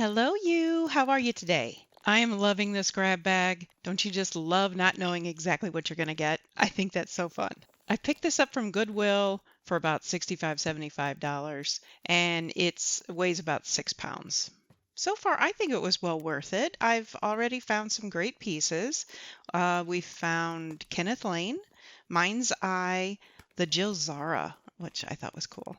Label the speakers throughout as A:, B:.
A: Hello, you. How are you today? I am loving this grab bag. Don't you just love not knowing exactly what you're going to get? I think that's so fun. I picked this up from Goodwill for about $65, $75, and it weighs about 6 pounds. So far, I think it was well worth it. I've already found some great pieces. We found Kenneth Lane, Mind's Eye, the Jill Zara, which I thought was cool.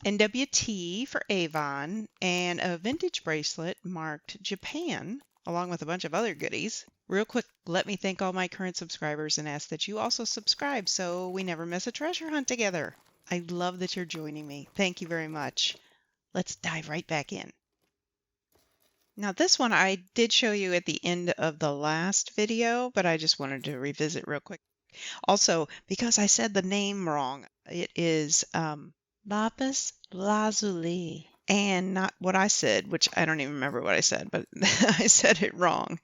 A: NWT for Avon, and a vintage bracelet marked Japan, along with a bunch of other goodies. Real quick, let me thank all my current subscribers and ask that you also subscribe so we never miss a treasure hunt together. I love that you're joining me. Thank you very much. Let's dive right back in. Now this one I did show you at the end of the last video, but I just wanted to revisit real quick. Also, because I said the name wrong, it is lapis lazuli, and not what I said, which I don't even remember what I said, but I said it wrong.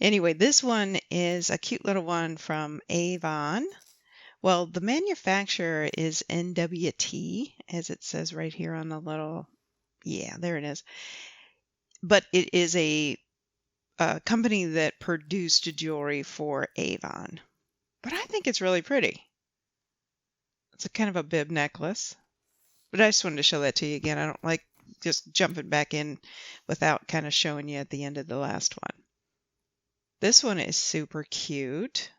A: Anyway, this one is a cute little one from Avon. Well, the manufacturer is NWT, as it says right here on the little, yeah, there it is. But it is a company that produced jewelry for Avon. But I think it's really pretty. It's a kind of a bib necklace. But I just wanted to show that to you again. I don't like just jumping back in without kind of showing you at the end of the last one. This one is super cute.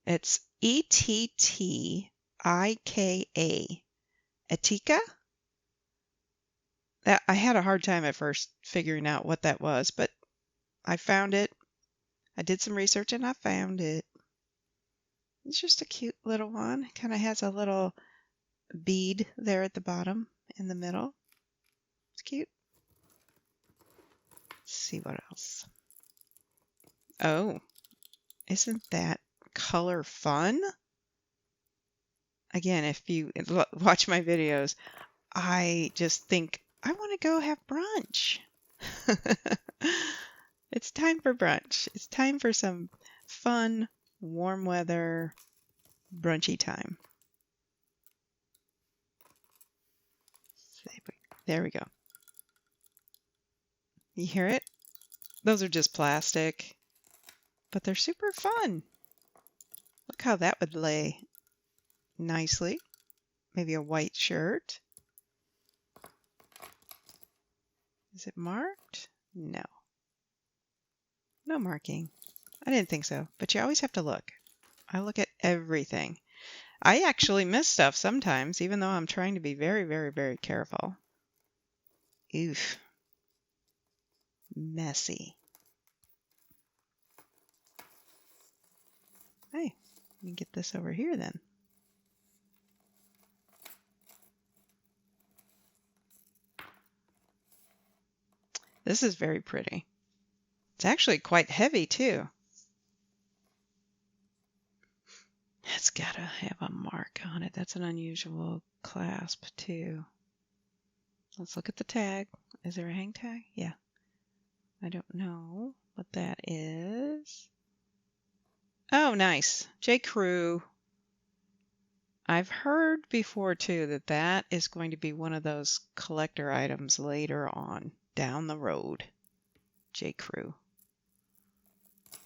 A: It's ETTIKA. ETTIKA? I had a hard time at first figuring out what that was, but I found it. I did some research and I found it. It's just a cute little one. It kind of has a little bead there at the bottom in the middle. It's cute. Let's see what else. Oh, isn't that color fun? Again, if you watch my videos, I just think I want to go have brunch. It's time for brunch. It's time for some fun, warm weather, brunchy time. There we go. You hear it? Those are just plastic, but they're super fun. Look how that would lay nicely. Maybe a white shirt. Is it marked? No. No marking. I didn't think so, but you always have to look. I look at everything. I actually miss stuff sometimes, even though I'm trying to be very, very, very careful. Oof. Messy. Hey, let me get this over here then. This is very pretty. It's actually quite heavy too. It's gotta have a mark on it. That's an unusual clasp too. Let's look at the tag. Is there a hang tag? Yeah. I don't know what that is. Oh, nice. J.Crew. I've heard before too that that is going to be one of those collector items later on down the road. J.Crew.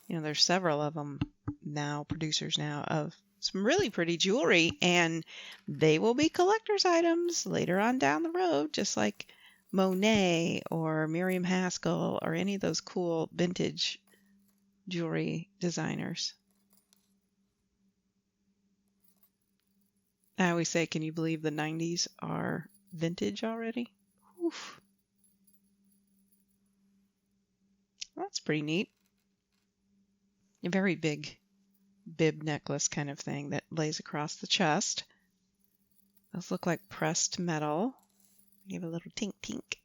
A: You know, there's several of them now, producers now, of some really pretty jewelry, and they will be collector's items later on down the road, just like Monet or Miriam Haskell or any of those cool vintage jewelry designers. I always say, can you believe the 90s are vintage already? Oof. That's pretty neat. A very big bib necklace kind of thing that lays across the chest. Those look like pressed metal. Give a little tink tink.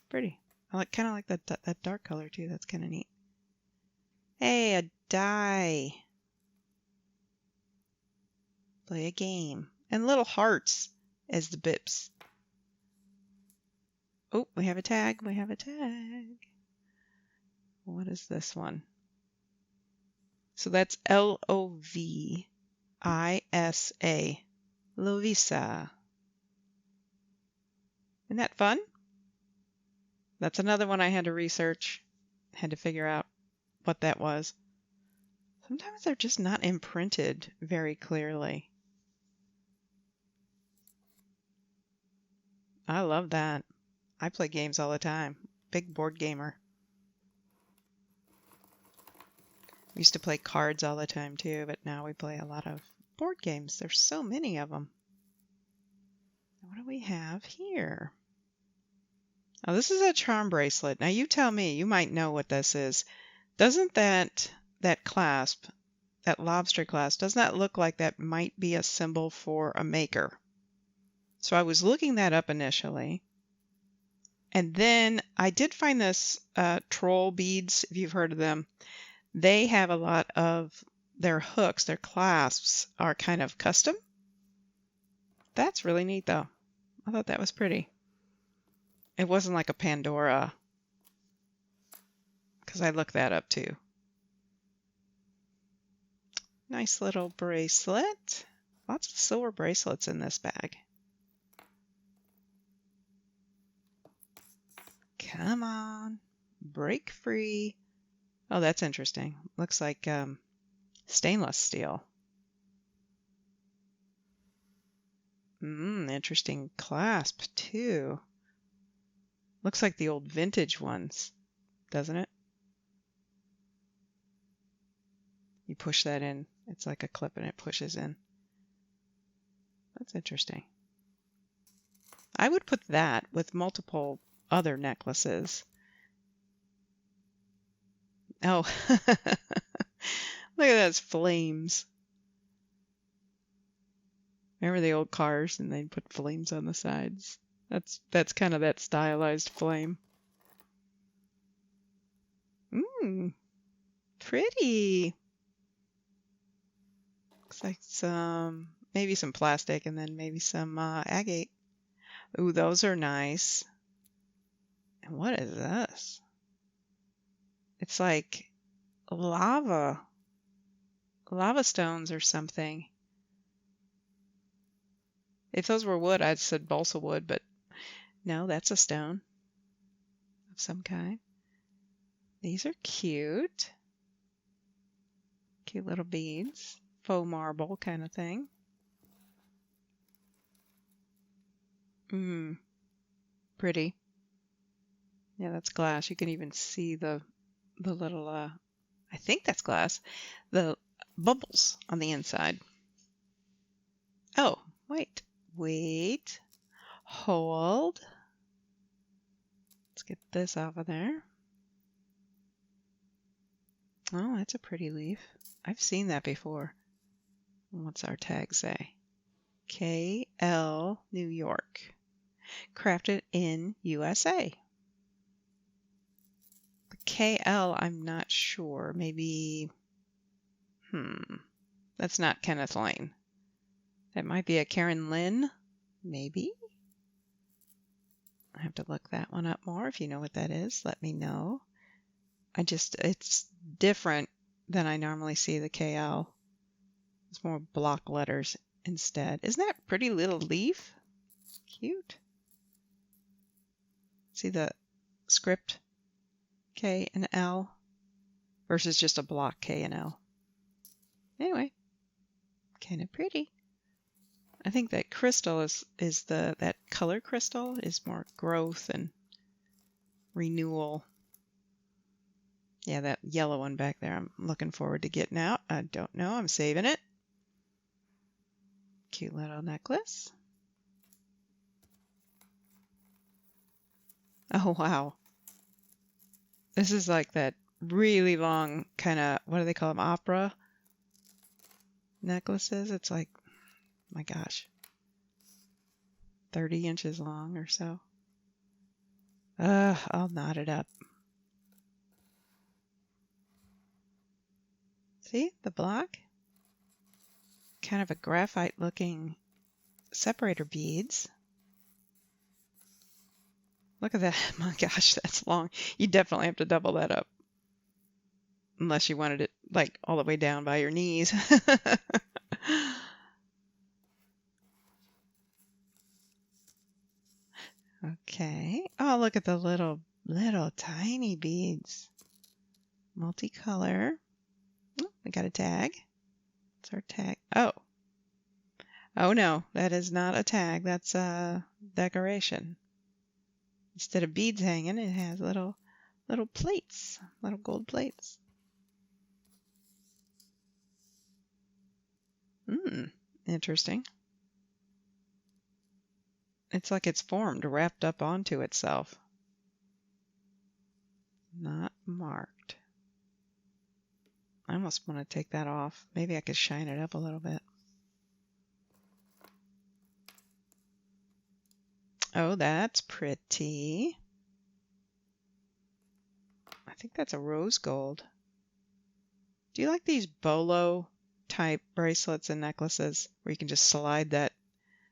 A: Pretty. I kind of like that dark color too. That's kind of neat. Hey, a die. Play a game. And little hearts as the bibs. Oh, we have a tag. We have a tag. What is this one? So that's Lovisa. Lovisa. Isn't that fun? That's another one I had to research, had to figure out what that was. Sometimes they're just not imprinted very clearly. I love that. I play games all the time. Big board gamer. We used to play cards all the time too, but now we play a lot of board games. There's so many of them. What do we have here? Oh, this is a charm bracelet. Now you tell me, you might know what this is. Doesn't that clasp, that lobster clasp, doesn't that look like that might be a symbol for a maker? So I was looking that up initially. And then I did find this troll beads, if you've heard of them. They have a lot of their hooks, their clasps are kind of custom. That's really neat though. I thought that was pretty. It wasn't like a Pandora, because I looked that up too. Nice little bracelet. Lots of silver bracelets in this bag. Come on, break free. Oh, that's interesting. Looks like stainless steel. Interesting clasp too. Looks like the old vintage ones, doesn't it? You push that in. It's like a clip and it pushes in. That's interesting. I would put that with multiple other necklaces. Oh, look at those flames. Remember the old cars and they'd put flames on the sides? That's kind of that stylized flame. Pretty. Looks like maybe some plastic and then maybe some agate. Ooh, those are nice. And what is this? It's like lava stones or something. If those were wood, I'd said balsa wood, but no, that's a stone of some kind. These are cute. Cute little beads. Faux marble kind of thing. Pretty. Yeah, that's glass. You can even see the little, I think that's glass, the bubbles on the inside. Oh, wait. Hold. Let's get this off of there. Oh, that's a pretty leaf. I've seen that before. What's our tag say? KL New York. Crafted in USA. The KL, I'm not sure. Maybe, that's not Kenneth Lane. That might be a Karen Lynn, maybe. I have to look that one up more. If you know what that is, let me know. It's different than I normally see the KL. It's more block letters instead. Isn't that a pretty little leaf? Cute. See the script K and L versus just a block K and L. Anyway, kind of pretty. I think that crystal is that color crystal is more growth and renewal. Yeah, that yellow one back there, I'm looking forward to getting out. I don't know, I'm saving it. Cute little necklace. Oh, wow. This is like that really long kind of, what do they call them, opera necklaces? It's like, my gosh, 30 inches long or so. I'll knot it up. See the block? Kind of a graphite looking separator beads. Look at that. My gosh, that's long. You definitely have to double that up. Unless you wanted it like all the way down by your knees. Okay. Oh, look at the little tiny beads. Multicolor. Oh, we got a tag. It's our tag. Oh. Oh no, that is not a tag. That's a decoration. Instead of beads hanging, it has little plates, little gold plates. Interesting. It's like it's formed, wrapped up onto itself. Not marked. I almost want to take that off. Maybe I could shine it up a little bit. Oh, that's pretty. I think that's a rose gold. Do you like these bolo type bracelets and necklaces where you can just slide that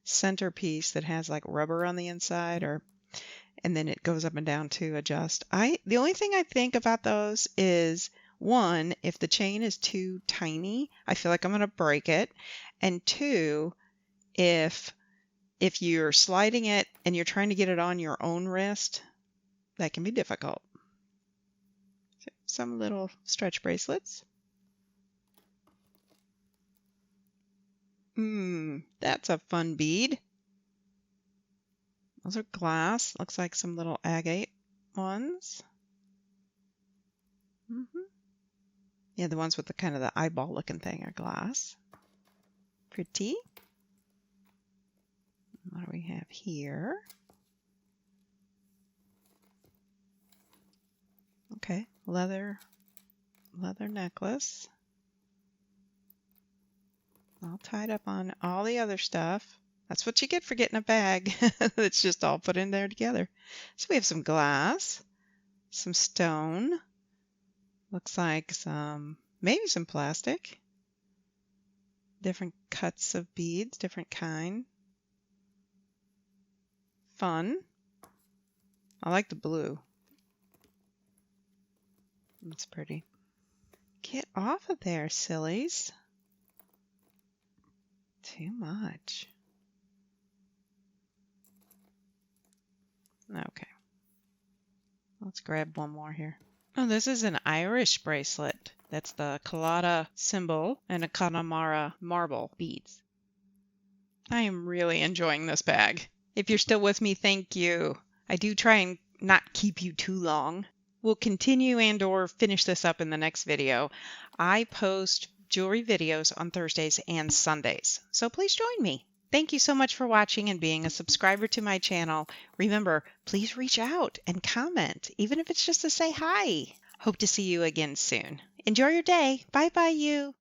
A: centerpiece that has like rubber on the inside, and then it goes up and down to adjust? The only thing I think about those is, one, if the chain is too tiny, I feel like I'm going to break it. And two, if you're sliding it and you're trying to get it on your own wrist, that can be difficult. So some little stretch bracelets. That's a fun bead. Those are glass. Looks like some little agate ones. Yeah, the ones with the kind of the eyeball looking thing are glass. Pretty. What do we have here? Okay, leather necklace. All tied up on all the other stuff. That's what you get for getting a bag that's just all put in there together. So we have some glass, some stone, looks like maybe some plastic, different cuts of beads, different kind. Fun. I like the blue. That's pretty. Get off of there, sillies. Too much. Okay. Let's grab one more here. Oh, this is an Irish bracelet. That's the Claddagh symbol and a connamara marble beads. I am really enjoying this bag. If you're still with me, thank you. I do try and not keep you too long. We'll continue and/or finish this up in the next video. I post jewelry videos on Thursdays and Sundays, so please join me. Thank you so much for watching and being a subscriber to my channel. Remember, please reach out and comment, even if it's just to say hi. Hope to see you again soon. Enjoy your day. Bye-bye, you.